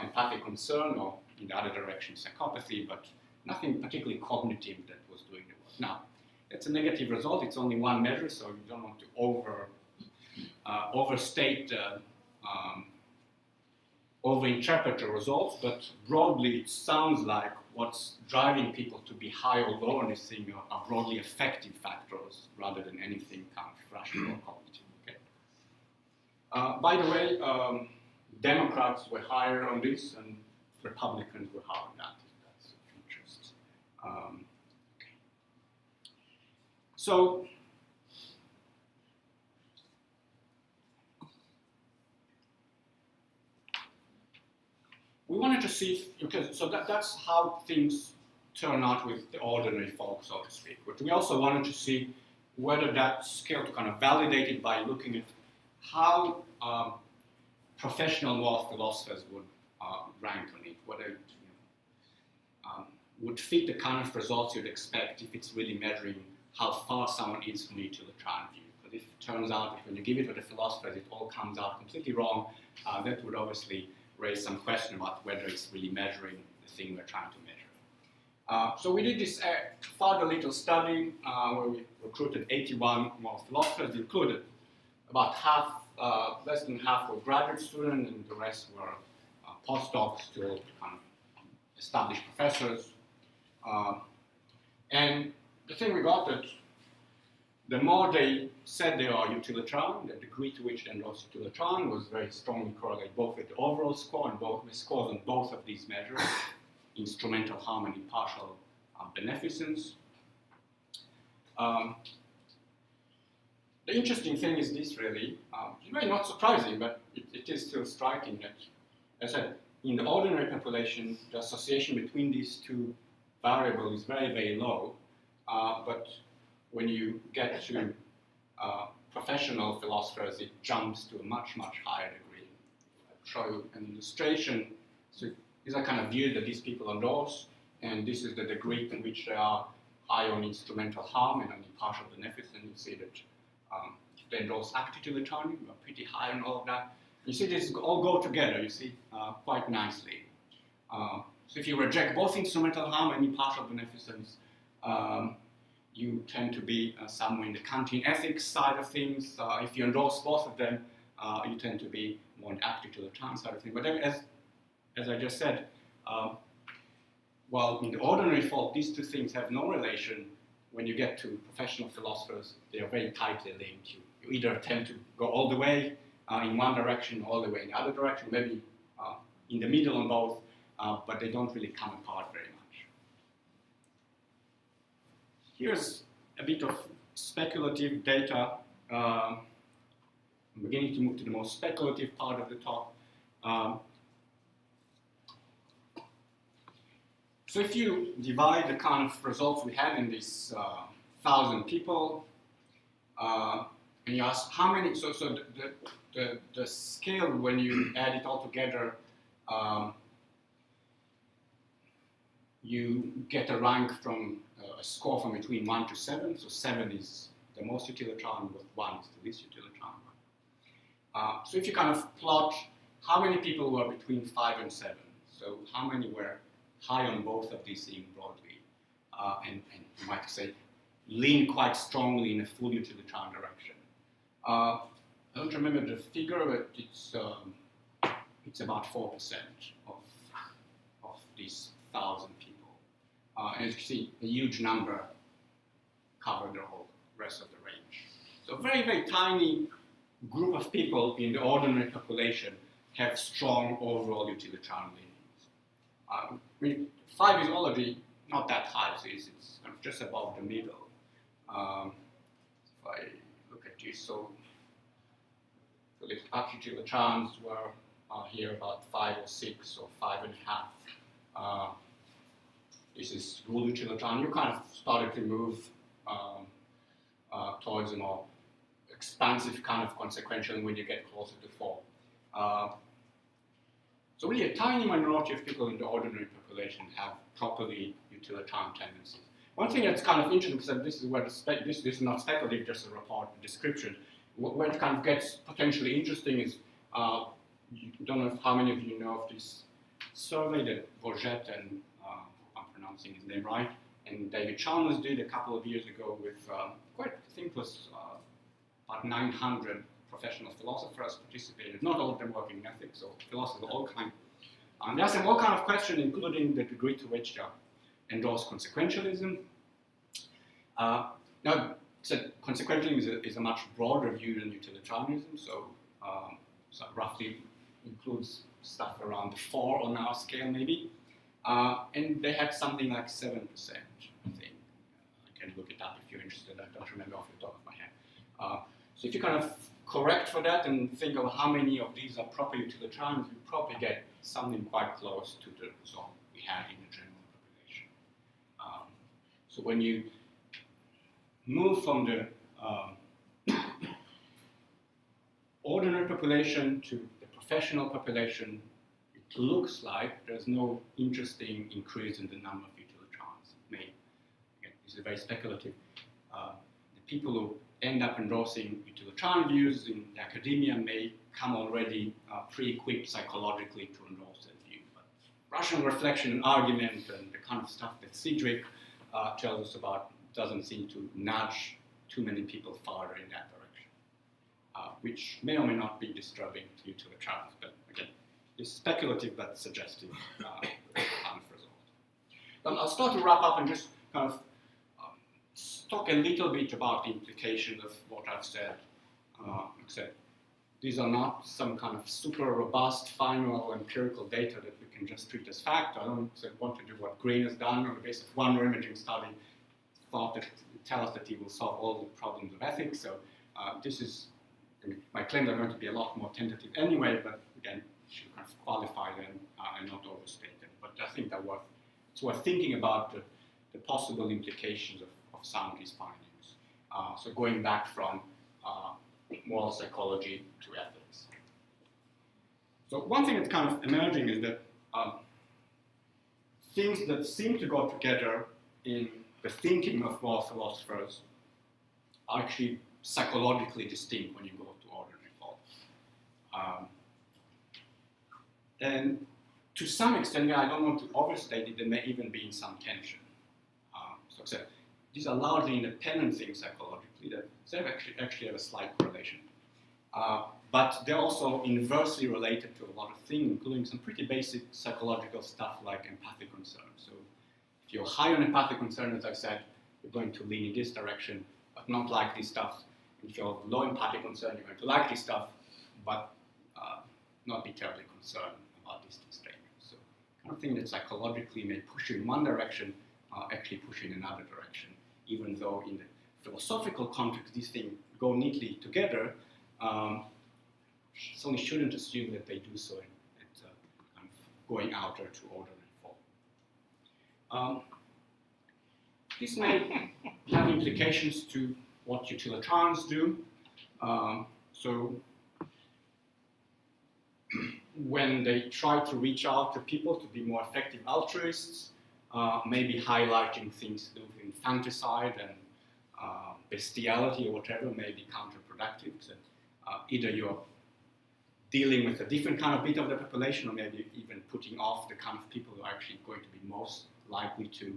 empathic concern, or in the other direction, psychopathy, but nothing particularly cognitive that was doing the work. Now, it's a negative result. It's only one measure, so you don't want to overstate, overinterpret the results, but broadly it sounds like what's driving people to be high or low on this thing are broadly affective factors rather than anything kind of rational or cognitive. Okay? By the way, Democrats were higher on this and Republicans were higher on that, if that's of interest. Okay. So, we wanted to see, so that's how things turn out with the ordinary folk, so to speak. But we also wanted to see whether that scale to kind of validate it by looking at how professional moral philosophers would rank on it, whether it would fit the kind of results you'd expect if it's really measuring how far someone is from the utilitarian view. Because if it turns out that when you give it to the philosophers, it all comes out completely wrong, that would obviously raise some question about whether it's really measuring the thing we're trying to measure. So we did this further little study where we recruited 81 moral philosophers, included about half, less than half were graduate students, and the rest were postdocs, still kind of established professors. And the thing we got that the more they said they are utilitarian, the degree to which they endorse utilitarian was very strongly correlated both with the overall score and both with scores on both of these measures, instrumental harm and impartial beneficence. The interesting thing is this really, it's very not surprising, but it is still striking that, as I said, in the ordinary population, the association between these two variables is very, very low, but when you get to professional philosophers, it jumps to a much, much higher degree. I'll show you an illustration. So these are kind of views that these people endorse, and this is the degree to which they are high on instrumental harm and on impartial beneficence. You see that if they endorse active utilitarian, we are pretty high on all of that. You see this all go together, you see, quite nicely. So if you reject both instrumental harm and impartial beneficence, you tend to be somewhere in the Kantian ethics side of things. If you endorse both of them, you tend to be more on the active utilitarian side of things. But as I just said, while in the ordinary folk, these two things have no relation, when you get to professional philosophers, they are very tightly linked. You either tend to go all the way in one direction, all the way in the other direction, maybe in the middle on both, but they don't really come apart very much. Here's a bit of speculative data. I'm beginning to move to the most speculative part of the talk. So if you divide the kind of results we had in these 1,000 people, and you ask how many, so the scale when you add it all together, you get a rank from a score from between 1 to 7. So 7 is the most utilitarian, but 1 is the least utilitarian. So if you kind of plot how many people were between 5 and 7, so how many were high on both of these things broadly, and you might say lean quite strongly in a full utilitarian direction. I don't remember the figure, but it's about 4% of these 1,000 people. And as you see, a huge number covered the whole rest of the range. So a very, very tiny group of people in the ordinary population have strong overall utilitarian leanings. 5 is already not that high, so it's kind of just above the middle. If I look at this, so the utilitarians were here about 5 or 6 or 5.5. This is rule utilitarian. You kind of started to move towards a more expansive kind of consequential when you get closer to 4. So really a tiny minority of people in the ordinary population have properly utilitarian tendencies. One thing that's kind of interesting, because this is where this is not speculative, just a report description. Where it kind of gets potentially interesting is, you don't know how many of you know of this survey that Bourget and, I'm pronouncing his name right, and David Chalmers did a couple of years ago with I think it was about 900 professional philosophers participated. Not all of them working in ethics, so philosophers of all kinds. They asked them all kind of questions, including the degree to which they endorse consequentialism. Now, consequentialism is a much broader view than utilitarianism, so roughly includes stuff around the 4 on our scale, maybe. And they had something like 7%, I think. I can look it up if you're interested. I don't remember off the top of my head. So if you kind of correct for that and think of how many of these are proper utilitarians, you probably get something quite close to the result we had in the general population. So when you move from the ordinary population to the professional population, it looks like there's no interesting increase in the number of utilitarians. Again, this is very speculative. The people who end up endorsing utilitarian views in academia may come already pre-equipped psychologically to endorse that view. But rational reflection and argument and the kind of stuff that Cedric tells us about doesn't seem to nudge too many people farther in that direction, which may or may not be disturbing to utilitarians. But again, it's speculative but suggestive kind of result. I'll start to wrap up and just kind of talk a little bit about the implications of what I've said. Except these are not some kind of super robust, final empirical data that we can just treat as fact. I don't want to do what Green has done on the basis of one neuroimaging study, thought that tell us that he will solve all the problems of ethics. So this is, my claims are going to be a lot more tentative anyway, but again, you should kind of qualify them and not overstate them. But I think that it's worth thinking about the possible implications of some of these findings. So going back from moral psychology to ethics. So one thing that's kind of emerging is that things that seem to go together in the thinking of moral philosophers are actually psychologically distinct when you go to ordinary thought. And to some extent, I don't want to overstate it, there may even be in some tension. So these are largely independent things psychologically that they actually have a slight correlation. But they're also inversely related to a lot of things, including some pretty basic psychological stuff like empathic concern. So if you're high on empathic concern, as I said, you're going to lean in this direction, but not like this stuff. If you're low empathic concern, you're going to like this stuff, but not be terribly concerned about these statements. So kind of thing that psychologically may push you in one direction, actually push you in another direction, even though in the philosophical context these things go neatly together. Certainly shouldn't assume that they do so at kind of going outer to ordinary form. This may have implications to what utilitarians do. So when they try to reach out to people to be more effective altruists, maybe highlighting things to do with infanticide and bestiality or whatever may be counterproductive. So, either you're dealing with a different kind of bit of the population, or maybe even putting off the kind of people who are actually going to be most likely to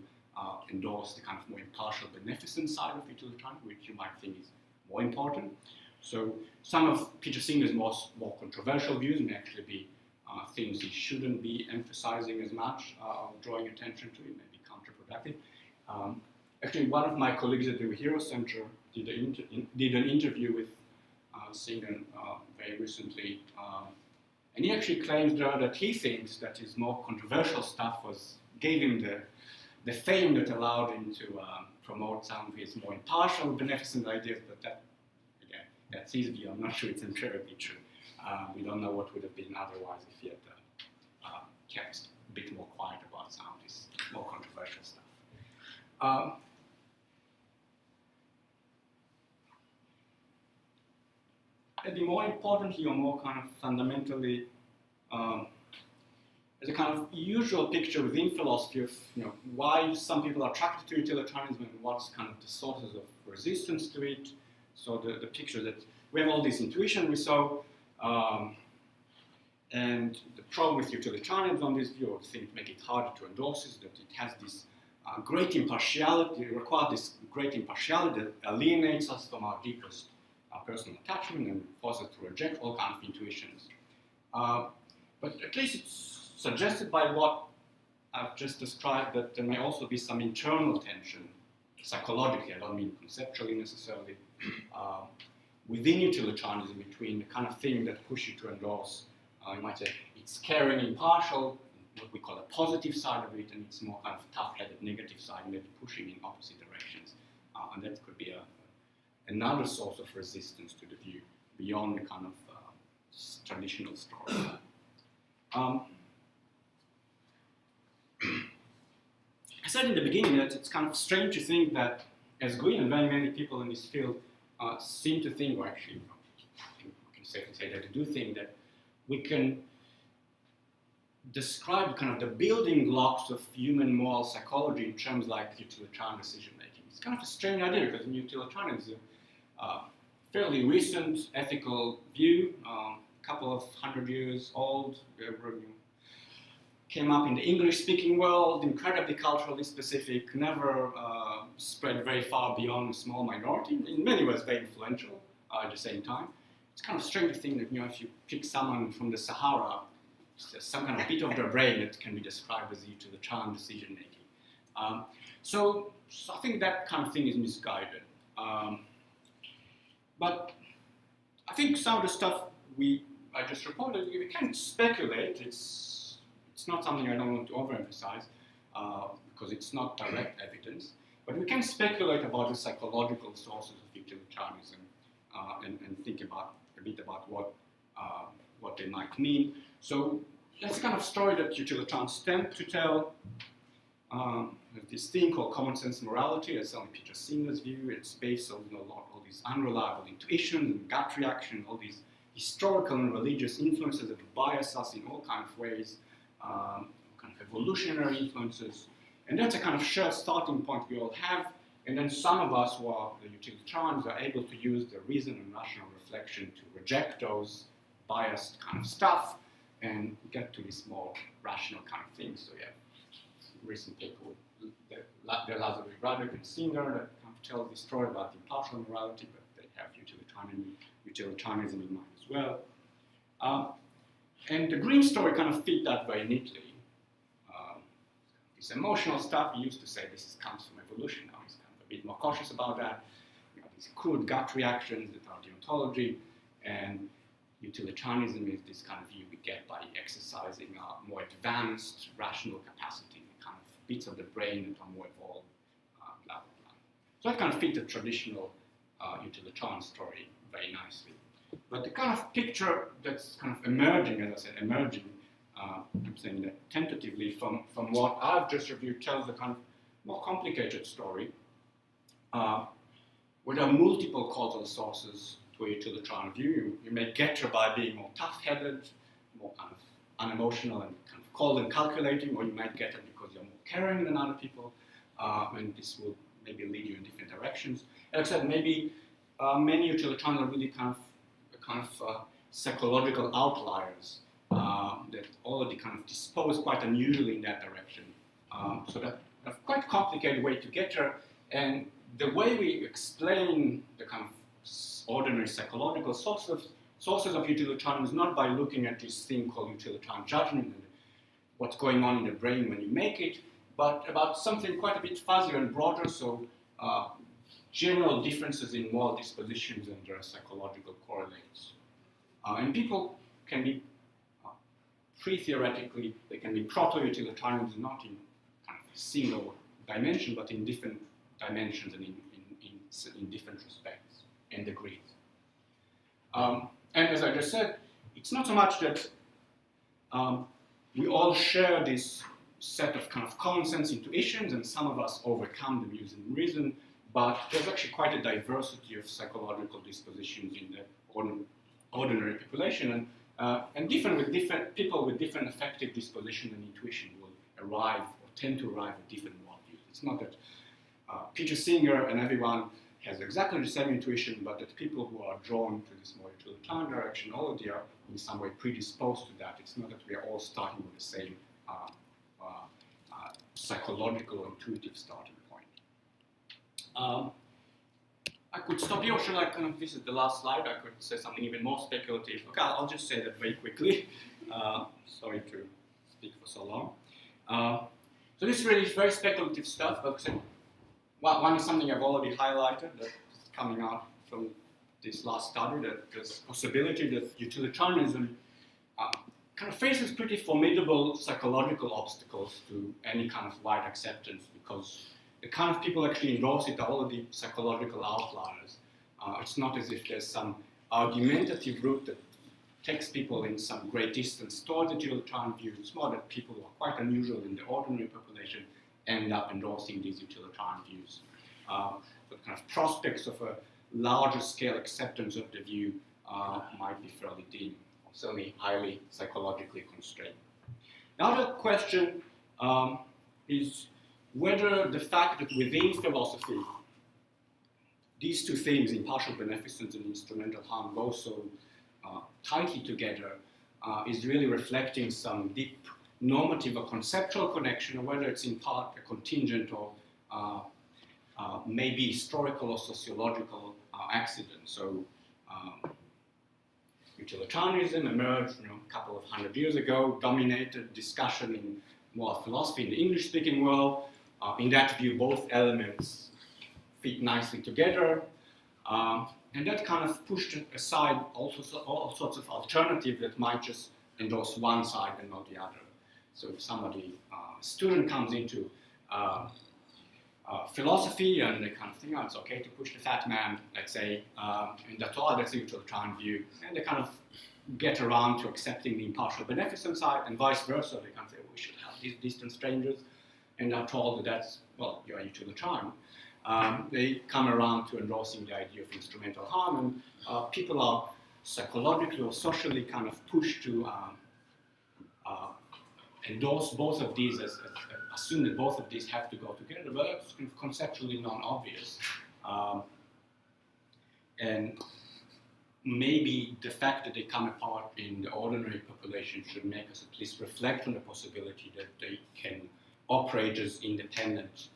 endorse the kind of more impartial, beneficent side of utilitarianism, which you might think is more important. So some of Peter Singer's more controversial views may actually be things he shouldn't be emphasizing as much, drawing attention to. It may be counterproductive. Actually, one of my colleagues at the Hero Center did an interview with Singer very recently, and he actually claims there that he thinks that his more controversial stuff gave him the fame that allowed him to promote some of his more impartial, beneficent ideas, but that, again, that's his view. I'm not sure it's empirically true. We don't know what would have been otherwise if he had kept a bit more quiet about some of this more controversial stuff. Maybe more importantly or more kind of fundamentally as a kind of usual picture within philosophy of why some people are attracted to utilitarianism and what's kind of the sources of resistance to it. So the picture that we have all this intuition we saw, and the problem with utilitarianism on this view, or things make it harder to endorse, is that it has this great impartiality, it requires this great impartiality that alienates us from our deepest personal attachment and forces us to reject all kinds of intuitions. But at least it's suggested by what I've just described that there may also be some internal tension, psychologically, I don't mean conceptually necessarily, within utilitarianism between the kind of thing that pushes you to endorse, you might say, it's caring, impartial, what we call a positive side of it, and it's more kind of tough-headed negative side, maybe pushing in opposite directions. And that could be another source of resistance to the view beyond the kind of traditional story. I said in the beginning that it's kind of strange to think that, as Green and very many people in this field seem to think, or actually, I think we can safely say that they do think that we can describe kind of the building blocks of human moral psychology in terms like utilitarian decision making. It's kind of a strange idea because in utilitarianism, fairly recent ethical view, a couple of 100 years old, came up in the English-speaking world, incredibly culturally specific, never spread very far beyond a small minority, in many ways very influential at the same time. It's kind of strange to think that if you pick someone from the Sahara, there's some kind of bit of their brain that can be described as utilitarian decision-making. So I think that kind of thing is misguided. But I think some of the stuff I just reported, we can speculate. It's not something I don't want to overemphasize because it's not direct evidence. But we can speculate about the psychological sources of utilitarianism and think about a bit about what they might mean. So that's the kind of story that utilitarians tend to tell. This thing called common sense morality, that's only Peter Singer's view. It's based on all these unreliable intuitions and gut reaction, all these historical and religious influences that bias us in all kinds of ways, kind of evolutionary influences. And that's a kind of shared starting point we all have. And then some of us who are the utilitarians are able to use the reason and rational reflection to reject those biased kind of stuff and get to this more rational kind of thing. So yeah, recent paper with Lazarus Radek and Singer that kind of tell this story about impartial morality, but they have utilitarianism in mind as well. And the Green story kind of fit that very neatly. This emotional stuff, he used to say this comes from evolution. Now he's kind of a bit more cautious about that. These crude gut reactions that are deontology, and utilitarianism is this kind of view we get by exercising a more advanced rational capacity, kind of bits of the brain that are more evolved, blah, blah, blah. So that kind of fit the traditional utilitarian story very nicely. But the kind of picture that's kind of emerging, as I said, I'm saying that tentatively from what I've just reviewed tells a kind of more complicated story, where there are multiple causal sources to a utilitarian view. You may get her by being more tough-headed, more kind of unemotional and kind of cold and calculating, or you might get it because you're more caring than other people, and this will maybe lead you in different directions. As I said, maybe many utilitarians are really kind of psychological outliers that already kind of dispose quite unusually in that direction. So that's a quite complicated way to get there, and the way we explain the kind of ordinary psychological sources of utilitarianism is not by looking at this thing called utilitarian judgment and what's going on in the brain when you make it, but about something quite a bit fuzzier and broader, so general differences in moral dispositions and their psychological correlates. And people can be pre-theoretically, they can be proto-utilitarians, not in kind of a single dimension, but in different dimensions and in different respects and degrees. And as I just said, it's not so much that we all share this set of kind of common sense intuitions and some of us overcome them using reason, but there's actually quite a diversity of psychological dispositions in the ordinary population. And And different people with different affective disposition and intuition will arrive or tend to arrive at different worldviews. It's not that Peter Singer and everyone has exactly the same intuition, but that people who are drawn to this more utilitarian direction, all of they are in some way predisposed to that. It's not that we are all starting with the same psychological or intuitive starting point. I could stop here, or should I this is the last slide, I could say something even more speculative. Okay, I'll just say that very quickly. Sorry to speak for so long. So this is really very speculative stuff, but one is something I've already highlighted that's coming out from this last study, that there's possibility that utilitarianism kind of faces pretty formidable psychological obstacles to any kind of wide acceptance, because the kind of people actually endorse it are all of the psychological outliers. It's not as if there's some argumentative route that takes people in some great distance toward the utilitarian view. It's more that people who are quite unusual in the ordinary population end up endorsing these utilitarian views. The kind of prospects of a larger scale acceptance of the view might be fairly dim, certainly highly psychologically constrained. The other question is whether the fact that within philosophy these two themes, impartial beneficence and instrumental harm, go so tightly together, is really reflecting some deep normative or conceptual connection, or whether it's in part a contingent or maybe historical or sociological accident. So utilitarianism emerged a couple of hundred years ago, dominated discussion in moral philosophy in the English-speaking world. In that view, both elements fit nicely together, and that kind of pushed aside all sorts of alternatives that might just endorse one side and not the other. So if somebody, a student comes into philosophy and they kind of think, oh, it's okay to push the fat man, let's say, and that's a utilitarian view, and they kind of get around to accepting the impartial beneficent side, and vice versa. They kind of say, we should help these distant strangers, and are told that that's, well, you're utilitarian. They come around to endorsing the idea of instrumental harm, and people are psychologically or socially kind of pushed to endorse both of these, assume that both of these have to go together, but it's conceptually non-obvious. And maybe the fact that they come apart in the ordinary population should make us at least reflect on the possibility that they can operate as independent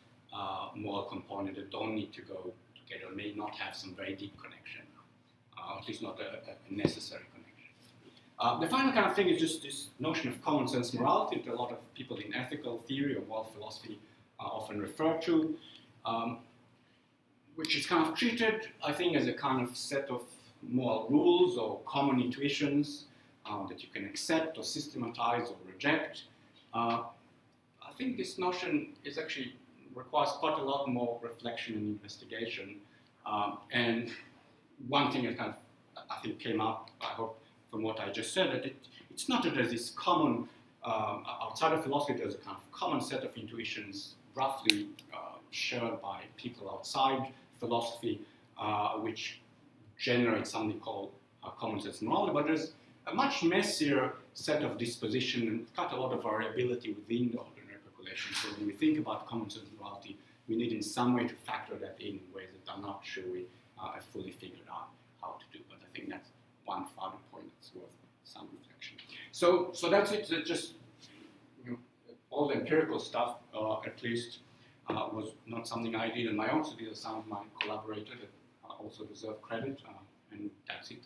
moral components that don't need to go together, may not have some very deep connection, at least not a necessary connection. The final kind of thing is just this notion of common sense morality that a lot of people in ethical theory or moral philosophy often refer to, which is kind of treated, I think, as a kind of set of moral rules or common intuitions that you can accept or systematize or reject. I think this notion is actually requires quite a lot more reflection and investigation. And one thing that kind of, I think, came up, I hope, from what I just said, that it's not that there's this common, outside of philosophy, there's a kind of common set of intuitions roughly shared by people outside philosophy, which generate something called common sense morality, but there's a much messier set of disposition and quite a lot of variability within the ordinary population. So when we think about common sense morality, we need in some way to factor that in ways that I'm not sure we have fully figured out how to do. But I think that's one further point that's worth some reflection. So that's it. That just all the empirical stuff, at least, was not something I did on my own. So these are some of my collaborators that also deserve credit, and that's it.